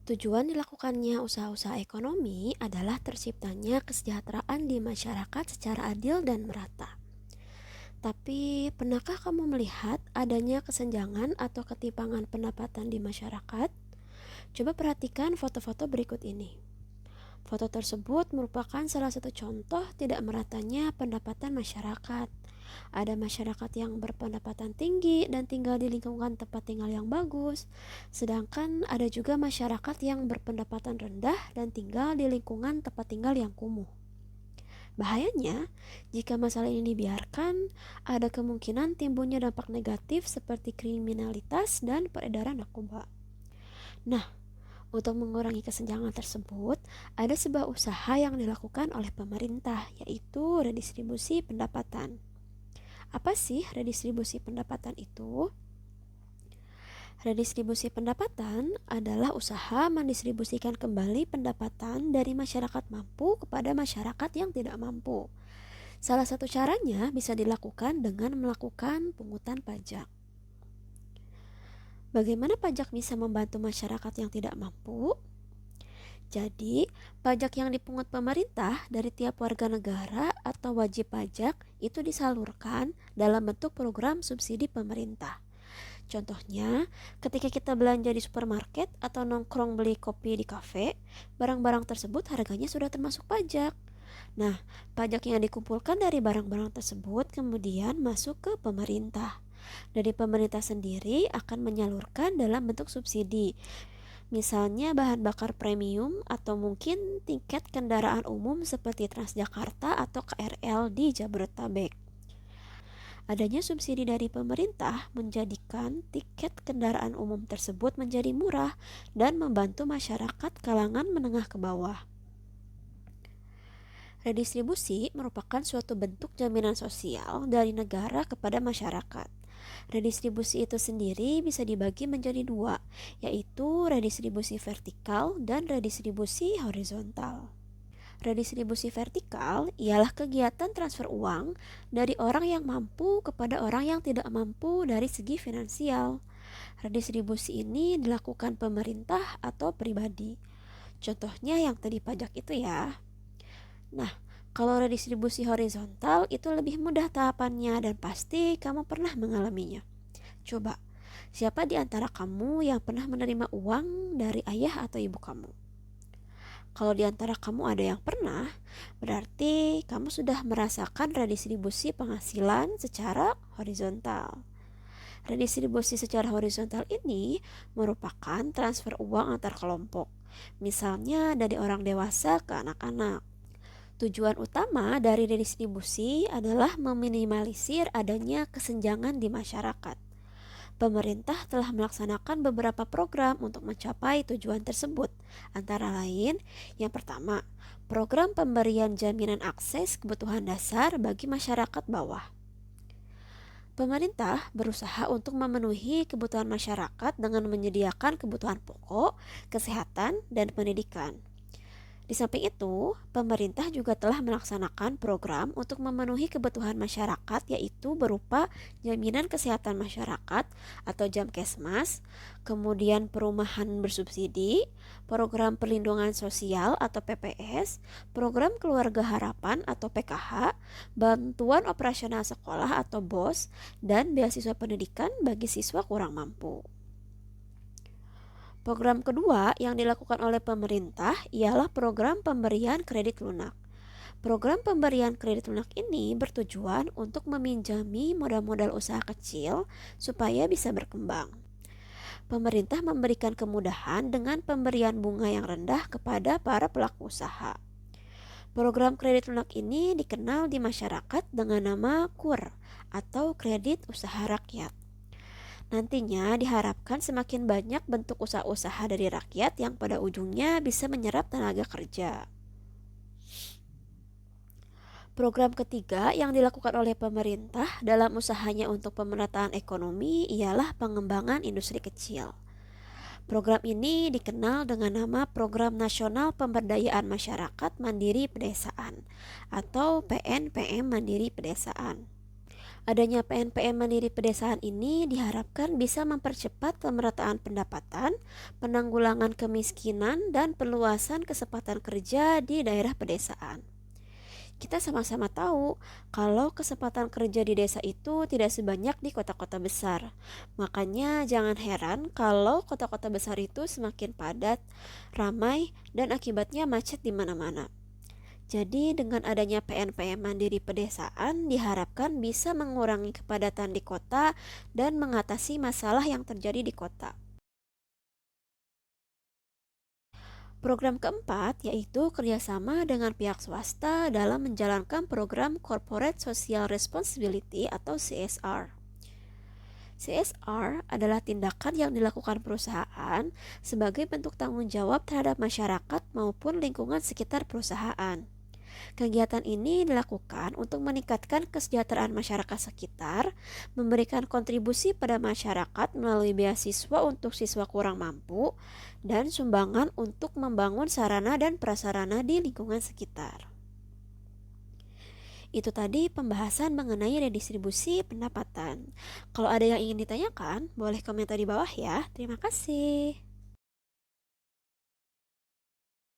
Tujuan dilakukannya usaha-usaha ekonomi adalah terciptanya kesejahteraan di masyarakat secara adil dan merata. Tapi, pernahkah kamu melihat adanya kesenjangan atau ketimpangan pendapatan di masyarakat? Coba perhatikan foto-foto berikut ini. Foto tersebut merupakan salah satu contoh tidak meratanya pendapatan masyarakat. Ada masyarakat yang berpendapatan tinggi dan tinggal di lingkungan tempat tinggal yang bagus, sedangkan ada juga masyarakat yang berpendapatan rendah dan tinggal di lingkungan tempat tinggal yang kumuh. Bahayanya, jika masalah ini dibiarkan, ada kemungkinan timbulnya dampak negatif seperti kriminalitas dan peredaran narkoba. Nah, untuk mengurangi kesenjangan tersebut, ada sebuah usaha yang dilakukan oleh pemerintah, yaitu redistribusi pendapatan. Apa sih redistribusi pendapatan itu? Redistribusi pendapatan adalah usaha mendistribusikan kembali pendapatan dari masyarakat mampu kepada masyarakat yang tidak mampu. Salah satu caranya bisa dilakukan dengan melakukan pungutan pajak. Bagaimana pajak bisa membantu masyarakat yang tidak mampu? Jadi, pajak yang dipungut pemerintah dari tiap warga negara atau wajib pajak itu disalurkan dalam bentuk program subsidi pemerintah. Contohnya, ketika kita belanja di supermarket atau nongkrong beli kopi di kafe, barang-barang tersebut harganya sudah termasuk pajak. Nah, pajak yang dikumpulkan dari barang-barang tersebut kemudian masuk ke pemerintah. Dari pemerintah sendiri akan menyalurkan dalam bentuk subsidi. Misalnya bahan bakar premium atau mungkin tiket kendaraan umum seperti Transjakarta atau KRL di Jabodetabek. Adanya subsidi dari pemerintah menjadikan tiket kendaraan umum tersebut menjadi murah dan membantu masyarakat kalangan menengah ke bawah. Redistribusi merupakan suatu bentuk jaminan sosial dari negara kepada masyarakat. Redistribusi itu sendiri bisa dibagi menjadi dua, yaitu redistribusi vertikal dan redistribusi horizontal. Redistribusi vertikal ialah kegiatan transfer uang dari orang yang mampu kepada orang yang tidak mampu dari segi finansial. Redistribusi ini dilakukan pemerintah atau pribadi. Contohnya yang tadi pajak itu ya. Nah, kalau redistribusi horizontal itu lebih mudah tahapannya dan pasti kamu pernah mengalaminya. Coba, siapa di antara kamu yang pernah menerima uang dari ayah atau ibu kamu? Kalau di antara kamu ada yang pernah, berarti kamu sudah merasakan redistribusi penghasilan secara horizontal. Redistribusi secara horizontal ini merupakan transfer uang antar kelompok, misalnya dari orang dewasa ke anak-anak. Tujuan utama dari redistribusi adalah meminimalisir adanya kesenjangan di masyarakat. Pemerintah telah melaksanakan beberapa program untuk mencapai tujuan tersebut. Antara lain, yang pertama, program pemberian jaminan akses kebutuhan dasar bagi masyarakat bawah. Pemerintah berusaha untuk memenuhi kebutuhan masyarakat dengan menyediakan kebutuhan pokok, kesehatan, dan pendidikan. Di samping itu, pemerintah juga telah melaksanakan program untuk memenuhi kebutuhan masyarakat yaitu berupa jaminan kesehatan masyarakat atau Jamkesmas, kemudian perumahan bersubsidi, program perlindungan sosial atau PPS, program keluarga harapan atau PKH, bantuan operasional sekolah atau BOS, dan beasiswa pendidikan bagi siswa kurang mampu. Program kedua yang dilakukan oleh pemerintah ialah program pemberian kredit lunak. Program pemberian kredit lunak ini bertujuan untuk meminjami modal-modal usaha kecil supaya bisa berkembang. Pemerintah memberikan kemudahan dengan pemberian bunga yang rendah kepada para pelaku usaha. Program kredit lunak ini dikenal di masyarakat dengan nama KUR atau Kredit Usaha Rakyat. Nantinya diharapkan semakin banyak bentuk usaha-usaha dari rakyat yang pada ujungnya bisa menyerap tenaga kerja. Program ketiga yang dilakukan oleh pemerintah dalam usahanya untuk pemerataan ekonomi ialah pengembangan industri kecil. Program ini dikenal dengan nama Program Nasional Pemberdayaan Masyarakat Mandiri Pedesaan atau PNPM Mandiri Pedesaan. Adanya PNPM Mandiri Pedesaan ini diharapkan bisa mempercepat pemerataan pendapatan, penanggulangan kemiskinan, dan perluasan kesempatan kerja di daerah pedesaan. Kita sama-sama tahu kalau kesempatan kerja di desa itu tidak sebanyak di kota-kota besar. Makanya jangan heran kalau kota-kota besar itu semakin padat, ramai, dan akibatnya macet di mana-mana. Jadi dengan adanya PNPM Mandiri Pedesaan diharapkan bisa mengurangi kepadatan di kota dan mengatasi masalah yang terjadi di kota. Program keempat yaitu kerjasama dengan pihak swasta dalam menjalankan program Corporate Social Responsibility atau CSR. CSR adalah tindakan yang dilakukan perusahaan sebagai bentuk tanggung jawab terhadap masyarakat maupun lingkungan sekitar perusahaan. Kegiatan ini dilakukan untuk meningkatkan kesejahteraan masyarakat sekitar, memberikan kontribusi pada masyarakat melalui beasiswa untuk siswa kurang mampu, dan sumbangan untuk membangun sarana dan prasarana di lingkungan sekitar. Itu tadi pembahasan mengenai redistribusi pendapatan. Kalau ada yang ingin ditanyakan, boleh komentar di bawah ya. Terima kasih.